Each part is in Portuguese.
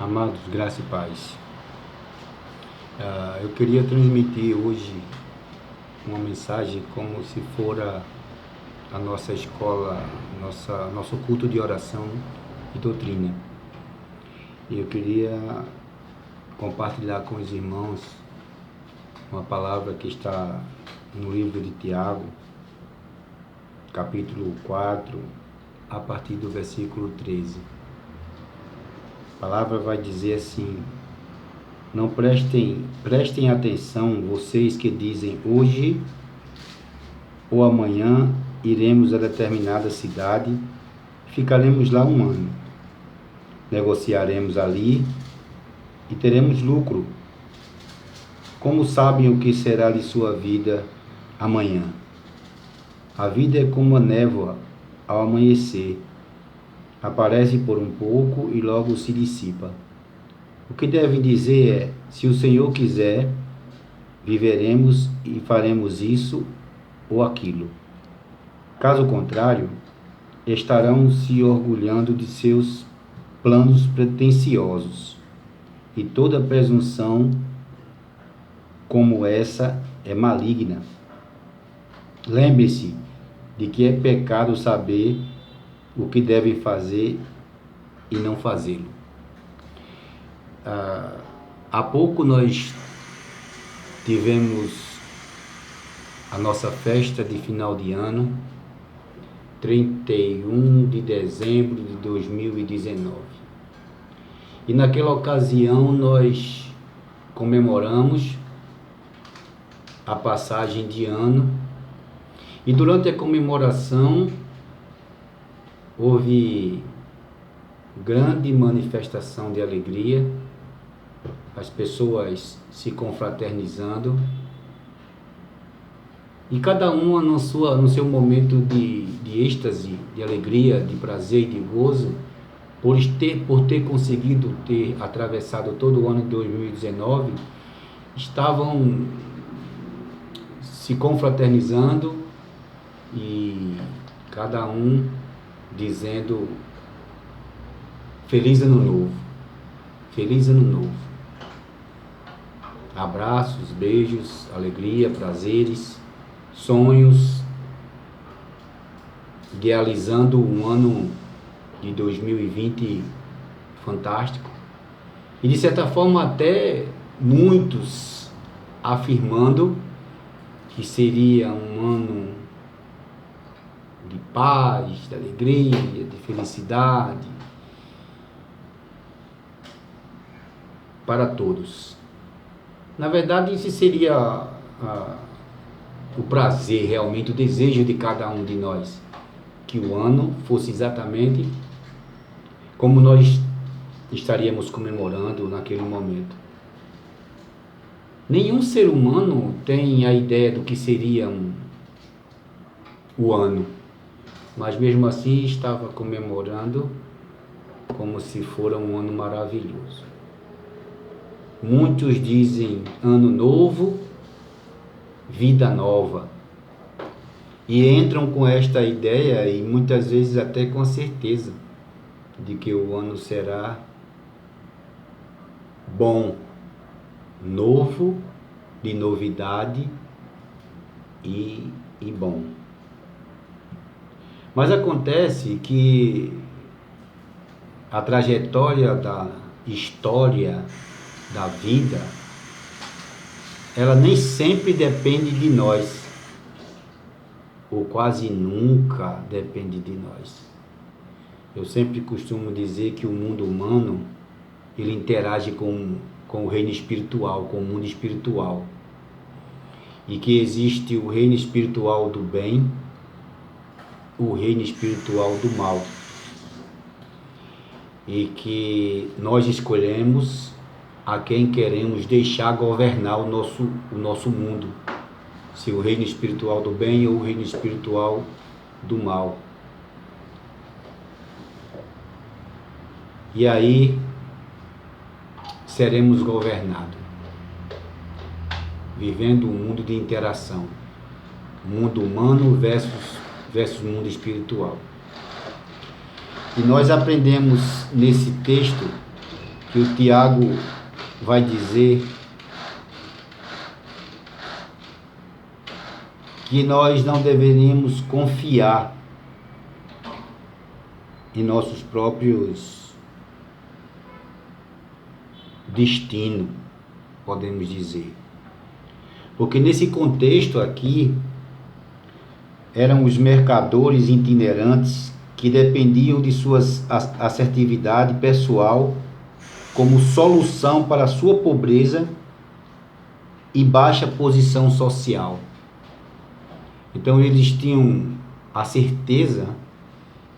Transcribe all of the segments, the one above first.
Amados, graça e paz. Eu queria transmitir hoje uma mensagem como se fora a nossa escola, nosso culto de oração e doutrina. E eu queria compartilhar com os irmãos uma palavra que está no livro de Tiago, capítulo 4, a partir do versículo 13. A palavra vai dizer assim: não prestem atenção, vocês que dizem hoje ou amanhã iremos a determinada cidade, ficaremos lá um ano, negociaremos ali e teremos lucro. Como sabem o que será de sua vida amanhã? A vida é como a névoa ao amanhecer, aparece por um pouco e logo se dissipa. O que devem dizer é: se o Senhor quiser, viveremos e faremos isso ou aquilo. Caso contrário, estarão se orgulhando de seus planos pretensiosos. E toda presunção como essa é maligna. Lembre-se de que é pecado saber o que devem fazer e não fazê-lo. Há pouco nós tivemos a nossa festa de final de ano, 31 de dezembro de 2019. E naquela ocasião nós comemoramos a passagem de ano, e durante a comemoração houve grande manifestação de alegria, as pessoas se confraternizando, e cada uma no seu momento de êxtase, de alegria, de prazer e de gozo, por ter conseguido ter atravessado todo o ano de 2019, estavam se confraternizando e cada um dizendo: Feliz Ano Novo, Feliz Ano Novo. Abraços, beijos, alegria, prazeres, sonhos, idealizando um ano de 2020 fantástico. E de certa forma até muitos afirmando que seria um ano de paz, de alegria, de felicidade para todos. Na verdade, esse seria o prazer, realmente, o desejo de cada um de nós, que o ano fosse exatamente como nós estaríamos comemorando naquele momento. Nenhum ser humano tem a ideia do que seria o ano, mas mesmo assim estava comemorando como se fora um ano maravilhoso. Muitos dizem ano novo, vida nova, e entram com esta ideia e muitas vezes até com a certeza de que o ano será bom, novo, de novidade e bom. Mas acontece que a trajetória da história da vida, ela nem sempre depende de nós, ou quase nunca depende de nós. Eu sempre costumo dizer que o mundo humano, ele interage com o reino espiritual, com o mundo espiritual, e que existe o reino espiritual do bem, o reino espiritual do mal, e que nós escolhemos a quem queremos deixar governar o nosso mundo, se o reino espiritual do bem ou o reino espiritual do mal. E aí seremos governados, vivendo um mundo de interação, mundo humano versus mundo espiritual. E nós aprendemos nesse texto que o Tiago vai dizer que nós não deveríamos confiar em nossos próprios destinos, podemos dizer. Porque nesse contexto aqui, eram os mercadores itinerantes que dependiam de sua assertividade pessoal como solução para a sua pobreza e baixa posição social. Então eles tinham a certeza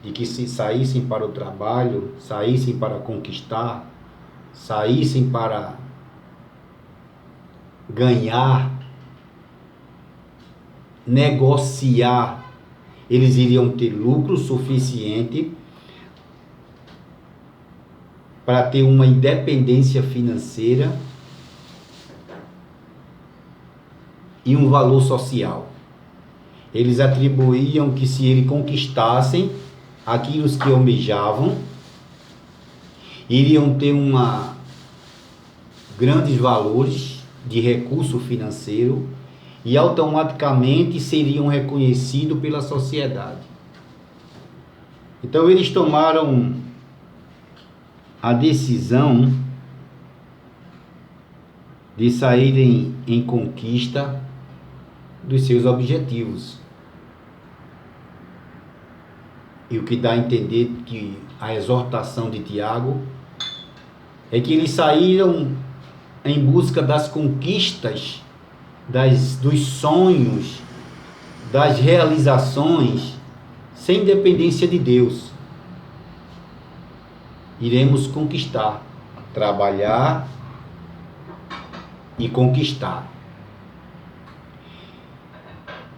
de que se saíssem para o trabalho, saíssem para conquistar, saíssem para ganhar, negociar, eles iriam ter lucro suficiente para ter uma independência financeira e um valor social. Eles atribuíam que se eles conquistassem aquilo que almejavam, iriam ter grandes valores de recurso financeiro e automaticamente seriam reconhecidos pela sociedade. Então eles tomaram a decisão de saírem em conquista dos seus objetivos. E o que dá a entender que a exortação de Tiago é que eles saíram em busca das conquistas, dos sonhos, das realizações, sem dependência de Deus. Iremos conquistar, trabalhar e conquistar.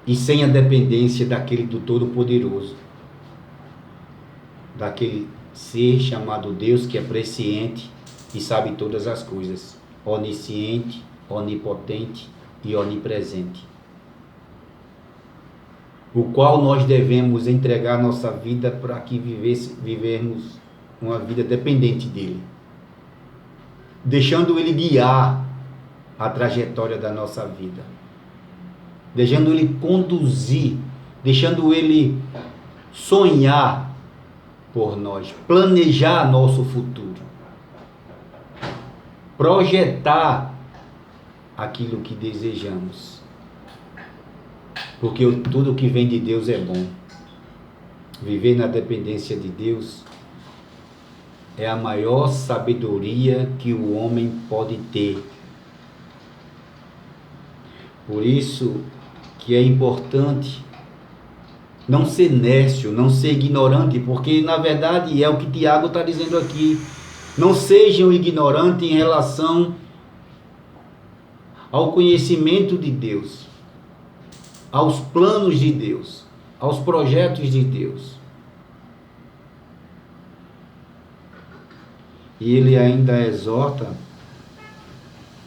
E sem a dependência daquele do Todo-Poderoso, daquele ser chamado Deus que é presciente e sabe todas as coisas, onisciente, onipotente e onipresente, o qual nós devemos entregar nossa vida para que vivermos uma vida dependente dele, deixando ele guiar a trajetória da nossa vida, deixando ele conduzir, deixando ele sonhar por nós, planejar nosso futuro, projetar aquilo que desejamos, porque tudo que vem de Deus é bom. Viver na dependência de Deus é a maior sabedoria que o homem pode ter. Por isso que é importante não ser nércio, não ser ignorante, porque na verdade é o que Tiago está dizendo aqui. Não sejam ignorantes em relação ao conhecimento de Deus, aos planos de Deus, aos projetos de Deus. E ele ainda exorta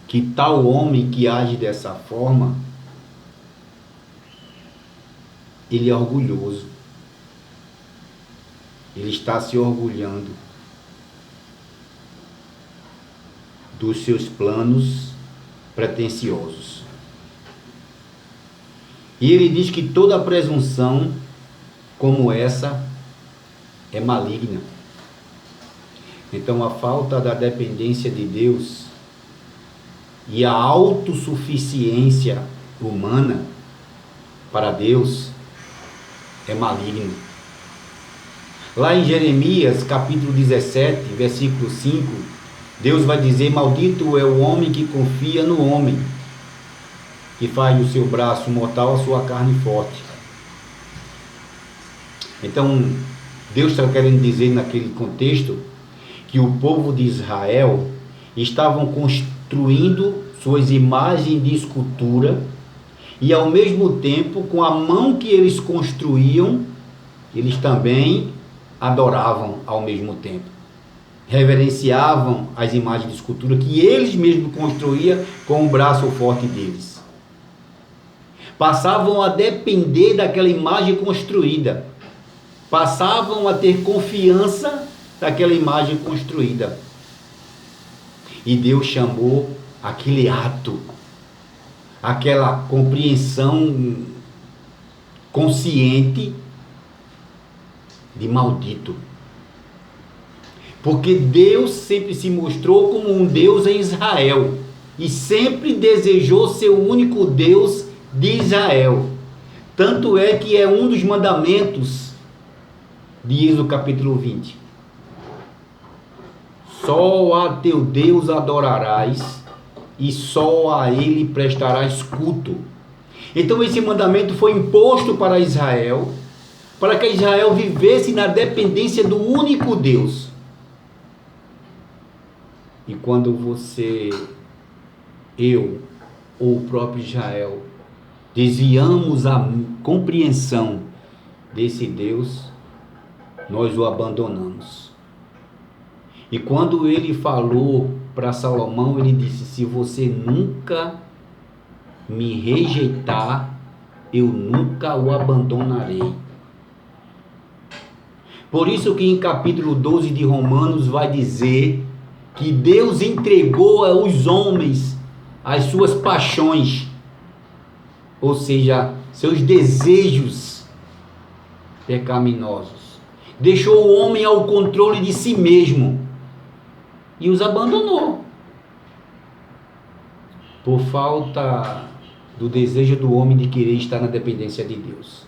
que tal homem que age dessa forma, ele é orgulhoso. Ele está se orgulhando dos seus planos pretensiosos. E ele diz que toda presunção como essa é maligna. Então a falta da dependência de Deus e a autossuficiência humana para Deus é maligno. Lá em Jeremias capítulo 17, versículo 5, Deus vai dizer: maldito é o homem que confia no homem, que faz do seu braço mortal a sua carne forte. Então, Deus está querendo dizer naquele contexto que o povo de Israel estavam construindo suas imagens de escultura e ao mesmo tempo, com a mão que eles construíam, eles também adoravam ao mesmo tempo. Reverenciavam as imagens de escultura que eles mesmos construíam com o braço forte deles. Passavam a depender daquela imagem construída. Passavam a ter confiança daquela imagem construída. E Deus chamou aquele ato, aquela compreensão consciente de maldito. Porque Deus sempre se mostrou como um Deus em Israel e sempre desejou ser o único Deus de Israel. Tanto é que é um dos mandamentos de Êxodo capítulo 20. Só a teu Deus adorarás e só a ele prestarás culto. Então esse mandamento foi imposto para Israel, para que Israel vivesse na dependência do único Deus. E quando você, eu ou o próprio Israel desviamos a compreensão desse Deus, nós o abandonamos. E quando ele falou para Salomão, ele disse: se você nunca me rejeitar, eu nunca o abandonarei. Por isso que em capítulo 12 de Romanos vai dizer que Deus entregou aos homens as suas paixões, ou seja, seus desejos pecaminosos. Deixou o homem ao controle de si mesmo e os abandonou por falta do desejo do homem de querer estar na dependência de Deus.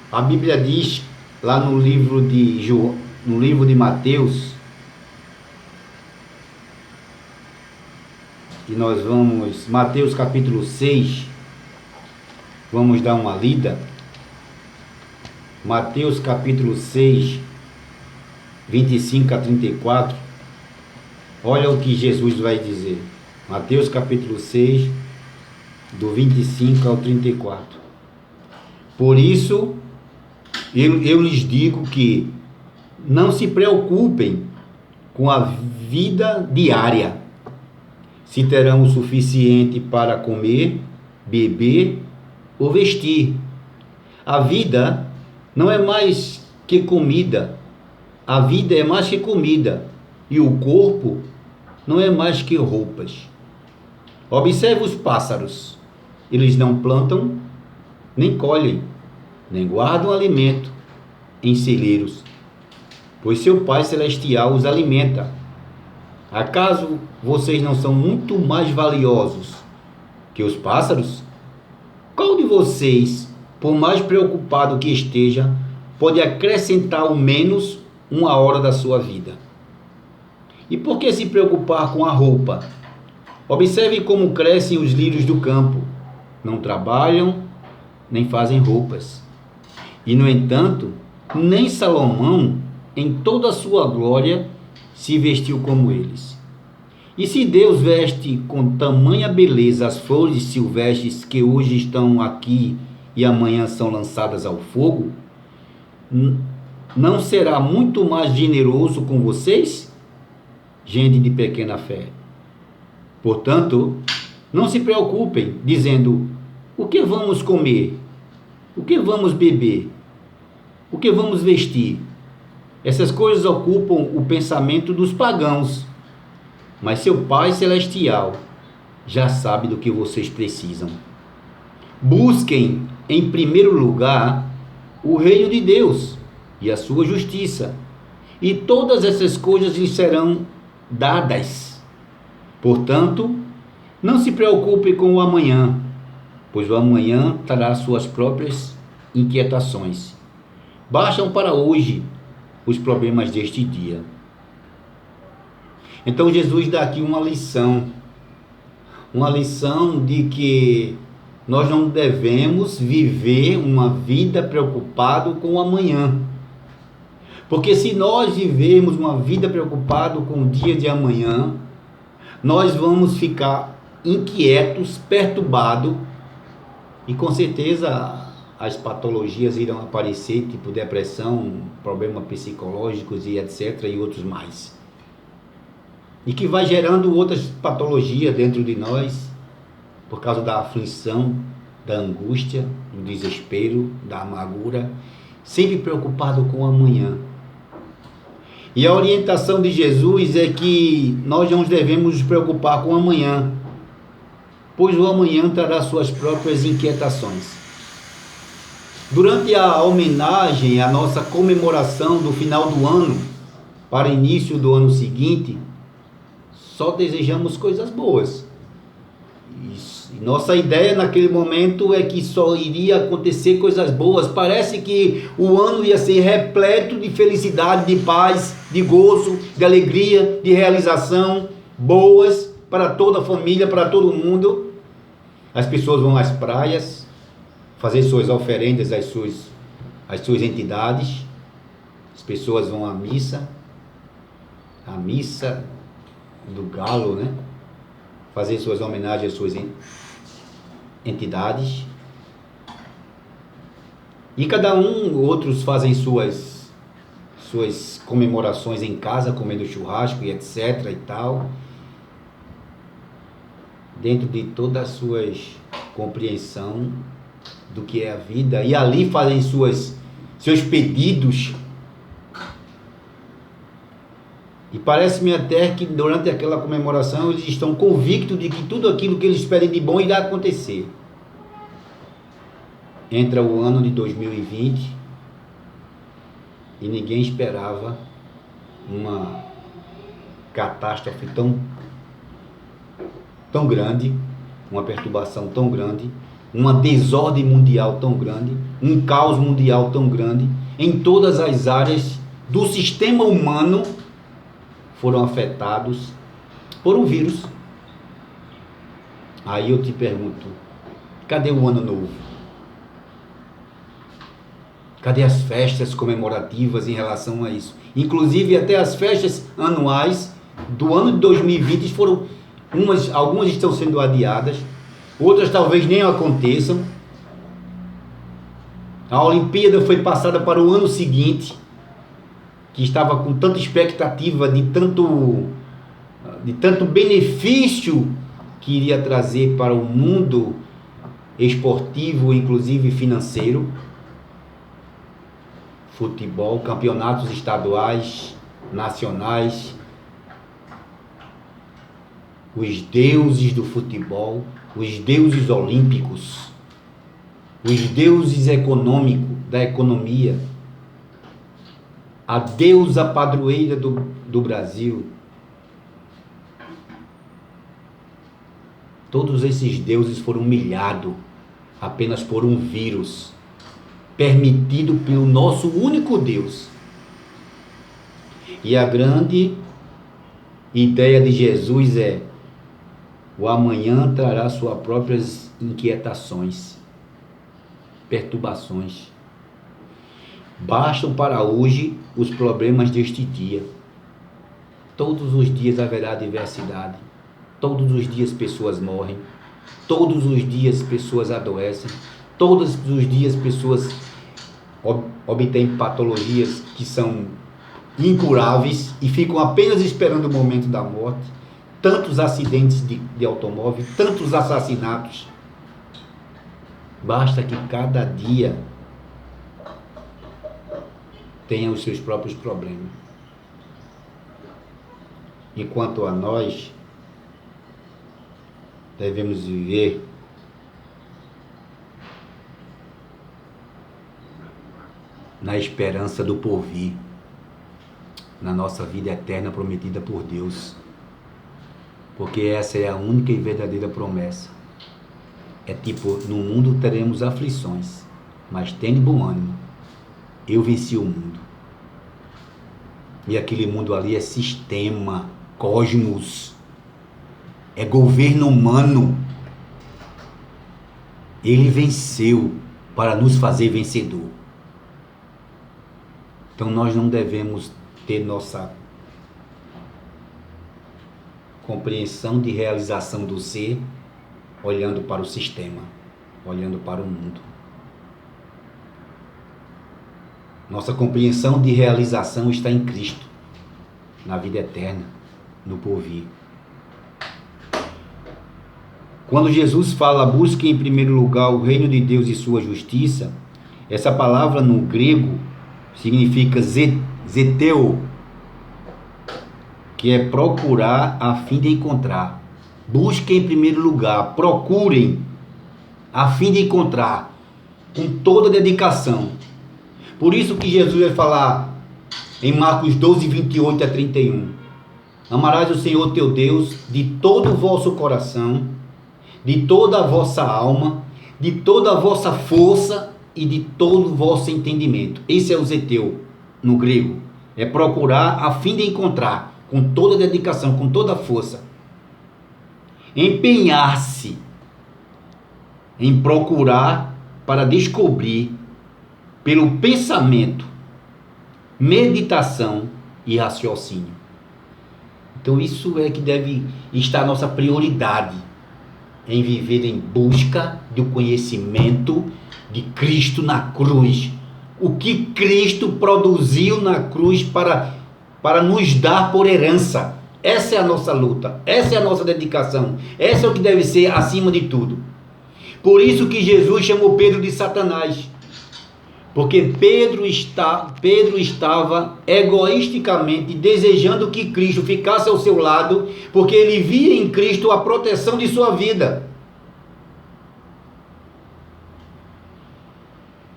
A Bíblia diz lá no livro de Mateus, e nós vamos, Mateus capítulo 6, vamos dar uma lida. Mateus capítulo 6, 25 a 34, olha o que Jesus vai dizer. Mateus capítulo 6, do 25 ao 34. Por isso, eu lhes digo que não se preocupem com a vida diária, se terão o suficiente para comer, beber ou vestir. A vida não é mais que comida, a vida é mais que comida, e o corpo não é mais que roupas. Observe os pássaros, eles não plantam, nem colhem, nem guardam alimento em celeiros, pois seu Pai Celestial os alimenta. Acaso vocês não são muito mais valiosos que os pássaros? Qual de vocês, por mais preocupado que esteja, pode acrescentar ao menos uma hora da sua vida? E por que se preocupar com a roupa? Observe como crescem os lírios do campo. Não trabalham, nem fazem roupas. E, no entanto, nem Salomão, em toda a sua glória, se vestiu como eles. E se Deus veste com tamanha beleza as flores silvestres que hoje estão aqui e amanhã são lançadas ao fogo, não será muito mais generoso com vocês, gente de pequena fé? Portanto, não se preocupem, dizendo: o que vamos comer? O que vamos beber? O que vamos vestir? Essas coisas ocupam o pensamento dos pagãos, mas seu Pai Celestial já sabe do que vocês precisam. Busquem, em primeiro lugar, o reino de Deus e a sua justiça, e todas essas coisas lhes serão dadas. Portanto, não se preocupe com o amanhã, pois o amanhã trará suas próprias inquietações. Bastam para hoje os problemas deste dia. Então Jesus dá aqui uma lição de que nós não devemos viver uma vida preocupado com o amanhã. Porque se nós vivermos uma vida preocupado com o dia de amanhã, nós vamos ficar inquietos, perturbados, e com certeza as patologias irão aparecer, tipo depressão, problemas psicológicos e etc. e outros mais. E que vai gerando outras patologias dentro de nós, por causa da aflição, da angústia, do desespero, da amargura, sempre preocupado com o amanhã. E a orientação de Jesus é que nós não devemos nos preocupar com o amanhã, pois o amanhã trará suas próprias inquietações. Durante a homenagem, a nossa comemoração do final do ano para início do ano seguinte, só desejamos coisas boas. E nossa ideia naquele momento é que só iria acontecer coisas boas. Parece que o ano ia ser repleto de felicidade, de paz, de gozo, de alegria, de realização, boas para toda a família, para todo mundo. As pessoas vão às praias fazer suas oferendas às suas entidades. As pessoas vão à missa do galo, né? Fazer suas homenagens às suas entidades. E cada um, outros fazem suas comemorações em casa, comendo churrasco e etc e tal, dentro de toda a sua compreensão do que é a vida, e ali fazem seus pedidos. E parece-me até que durante aquela comemoração eles estão convictos de que tudo aquilo que eles esperem de bom irá acontecer. Entra o ano de 2020 e ninguém esperava uma catástrofe tão grande, uma perturbação tão grande, uma desordem mundial tão grande, um caos mundial tão grande, em todas as áreas do sistema humano foram afetados por um vírus. Aí eu te pergunto, cadê o ano novo? Cadê as festas comemorativas em relação a isso? Inclusive até as festas anuais do ano de 2020 algumas estão sendo adiadas, outras talvez nem aconteçam. A Olimpíada foi passada para o ano seguinte, que estava com tanta expectativa de tanto benefício que iria trazer para o mundo esportivo, inclusive financeiro. Futebol, campeonatos estaduais, nacionais, os deuses do futebol, os deuses olímpicos, os deuses da economia, a deusa padroeira do Brasil. Todos esses deuses foram humilhados apenas por um vírus, permitido pelo nosso único Deus. E a grande ideia de Jesus é: o amanhã trará suas próprias inquietações, perturbações. Bastam para hoje os problemas deste dia. Todos os dias haverá adversidade. Todos os dias pessoas morrem. Todos os dias pessoas adoecem. Todos os dias pessoas obtêm patologias que são incuráveis e ficam apenas esperando o momento da morte. Tantos acidentes de automóvel, tantos assassinatos. Basta que cada dia tenha os seus próprios problemas. Enquanto a nós, devemos viver na esperança do porvir, na nossa vida eterna prometida por Deus, porque essa é a única e verdadeira promessa. É tipo, no mundo teremos aflições, mas tende bom ânimo, eu venci o mundo. E aquele mundo ali é sistema, cosmos, é governo humano. Ele venceu para nos fazer vencedor. Então nós não devemos ter nossa compreensão de realização do ser olhando para o sistema, olhando para o mundo. Nossa compreensão de realização está em Cristo, na vida eterna, no porvir. Quando Jesus fala, busque em primeiro lugar o reino de Deus e sua justiça, essa palavra no grego significa zeteu, que é procurar a fim de encontrar. Busquem em primeiro lugar, procurem a fim de encontrar, com toda dedicação. Por isso que Jesus vai falar em Marcos 12, 28 a 31. Amarás o Senhor teu Deus de todo o vosso coração, de toda a vossa alma, de toda a vossa força e de todo o vosso entendimento. Esse é o zeteu no grego. É procurar a fim de encontrar, com toda dedicação, com toda a força. Empenhar-se em procurar para descobrir pelo pensamento, meditação e raciocínio. Então isso é que deve estar a nossa prioridade, em viver em busca do conhecimento de Cristo na cruz. O que Cristo produziu na cruz para nos dar por herança. Essa é a nossa luta, essa é a nossa dedicação, essa é o que deve ser acima de tudo. Por isso que Jesus chamou Pedro de Satanás, porque Pedro estava egoisticamente desejando que Cristo ficasse ao seu lado, porque ele via em Cristo a proteção de sua vida.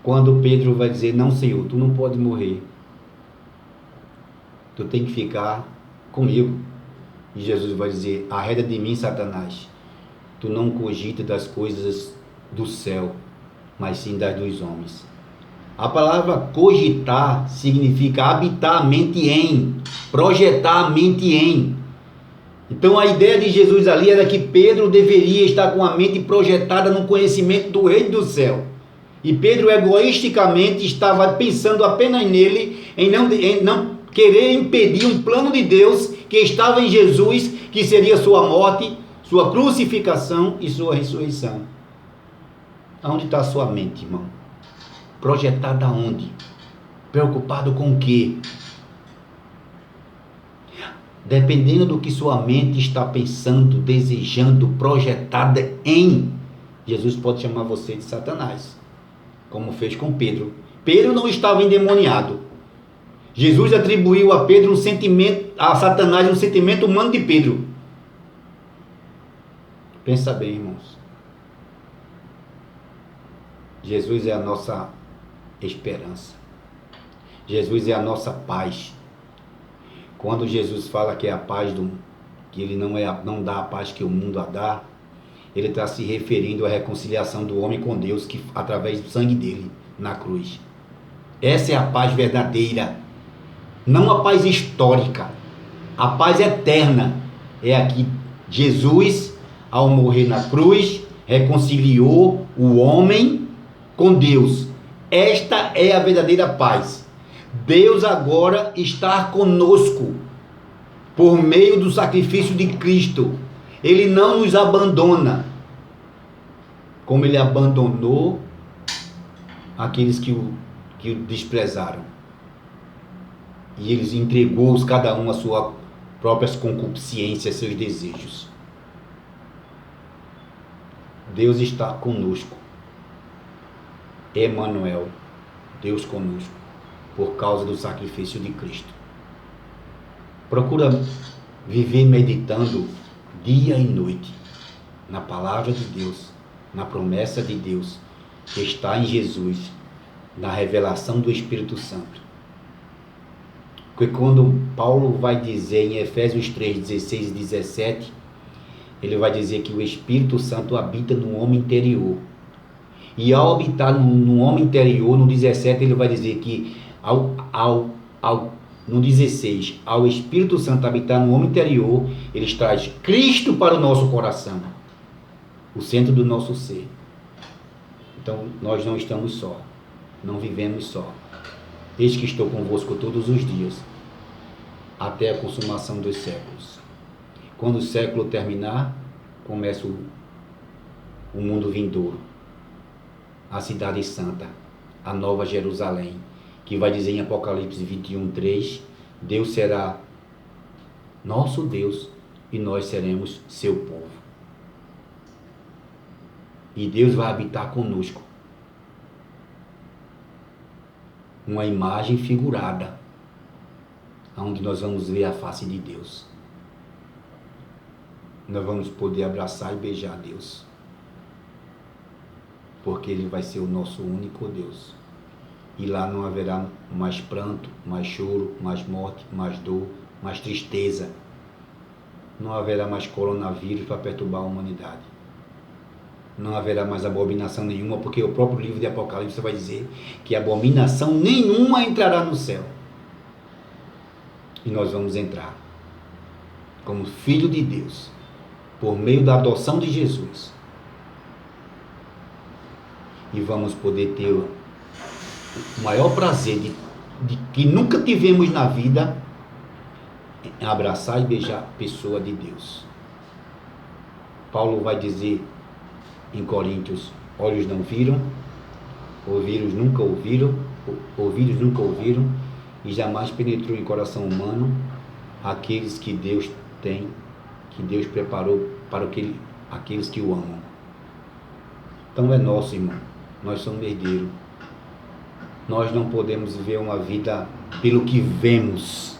Quando Pedro vai dizer: não, Senhor, tu não pode morrer, tu tem que ficar comigo. E Jesus vai dizer: arreda de mim, Satanás, tu não cogita das coisas do céu, mas sim das dos homens. A palavra cogitar significa habitar a mente em, projetar a mente em. Então a ideia de Jesus ali era que Pedro deveria estar com a mente projetada no conhecimento do reino do céu. E Pedro egoisticamente estava pensando apenas nele, em não querer impedir um plano de Deus que estava em Jesus, que seria sua morte, sua crucificação e sua ressurreição. Aonde está a sua mente, irmão? Projetada aonde? Preocupado com o quê? Dependendo do que sua mente está pensando, desejando, projetada em, Jesus pode chamar você de Satanás, como fez com Pedro. Pedro não estava endemoniado. Jesus atribuiu a Pedro a Satanás um sentimento humano de Pedro. Pensa bem, irmãos. Jesus é a nossa esperança. Jesus é a nossa paz. Quando Jesus fala que é a paz que ele não dá a paz que o mundo a dá, ele está se referindo à reconciliação do homem com Deus, que através do sangue dele na cruz. Essa é a paz verdadeira, não a paz histórica. A paz eterna é a que Jesus, ao morrer na cruz, reconciliou o homem com Deus. Esta é a verdadeira paz. Deus agora está conosco por meio do sacrifício de Cristo. Ele não nos abandona, como ele abandonou aqueles que o desprezaram. E ele entregou cada um às suas próprias concupiscências, seus desejos. Deus está conosco. Emanuel, Deus conosco, por causa do sacrifício de Cristo. Procura viver meditando dia e noite na palavra de Deus, na promessa de Deus que está em Jesus, na revelação do Espírito Santo. Porque quando Paulo vai dizer em Efésios 3, 16 e 17, ele vai dizer que o Espírito Santo habita no homem interior. E ao habitar no homem interior, no 17, ele vai dizer que no 16, ao Espírito Santo habitar no homem interior, ele traz Cristo para o nosso coração, o centro do nosso ser. Então, nós não estamos só, não vivemos só. Eis que estou convosco todos os dias, até a consumação dos séculos. Quando o século terminar, começa o mundo vindouro, a cidade santa, a nova Jerusalém, que vai dizer em Apocalipse 21, 3, Deus será nosso Deus e nós seremos seu povo. E Deus vai habitar conosco. Uma imagem figurada. onde nós vamos ver a face de Deus. Nós vamos poder abraçar e beijar Deus, porque Ele vai ser o nosso único Deus. E lá não haverá mais pranto, mais choro, mais morte, mais dor, mais tristeza. Não haverá mais coronavírus para perturbar a humanidade. Não haverá mais abominação nenhuma, porque o próprio livro de Apocalipse vai dizer que abominação nenhuma entrará no céu. E nós vamos entrar como filho de Deus, por meio da adoção de Jesus. E vamos poder ter o maior prazer de que nunca tivemos na vida, em abraçar e beijar a pessoa de Deus. Paulo vai dizer em Coríntios: olhos não viram, ouvidos nunca ouviram, e jamais penetrou em coração humano aqueles que Deus tem, que Deus preparou para aqueles que o amam. Então é nosso, irmão. Nós somos herdeiros. Nós não podemos viver uma vida pelo que vemos.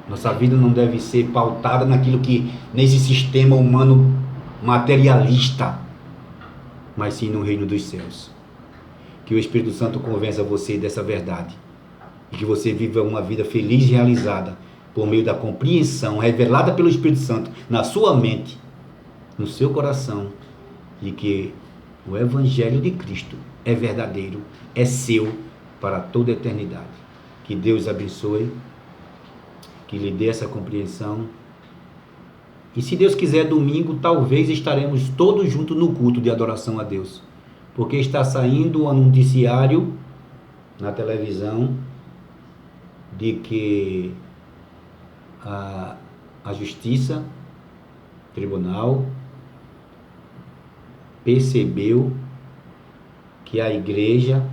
Nossa vida não deve ser pautada naquilo que, nesse sistema humano materialista, mas sim no reino dos céus. Que o Espírito Santo convença você dessa verdade, e que você viva uma vida feliz e realizada por meio da compreensão revelada pelo Espírito Santo na sua mente, no seu coração, de que o Evangelho de Cristo é verdadeiro, é seu para toda a eternidade. Que Deus abençoe, que lhe dê essa compreensão. E se Deus quiser, domingo, talvez estaremos todos juntos no culto de adoração a Deus. Porque está saindo um noticiário na televisão de que a Justiça, Tribunal, percebeu que a igreja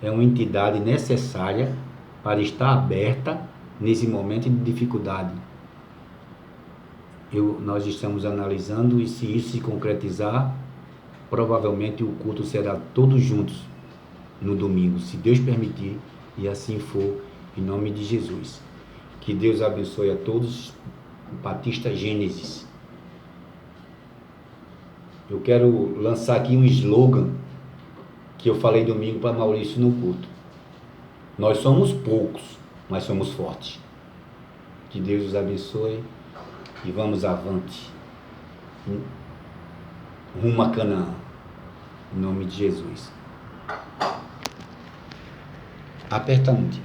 é uma entidade necessária para estar aberta nesse momento de dificuldade. Nós estamos analisando, e se isso se concretizar, provavelmente o culto será todos juntos no domingo, se Deus permitir, e assim for, em nome de Jesus. Que Deus abençoe a todos. Batista Gênesis. Eu quero lançar aqui um slogan que eu falei domingo para Maurício no culto. Nós somos poucos, mas somos fortes. Que Deus os abençoe e vamos avante rumo a Canaã, em nome de Jesus. Aperta onde?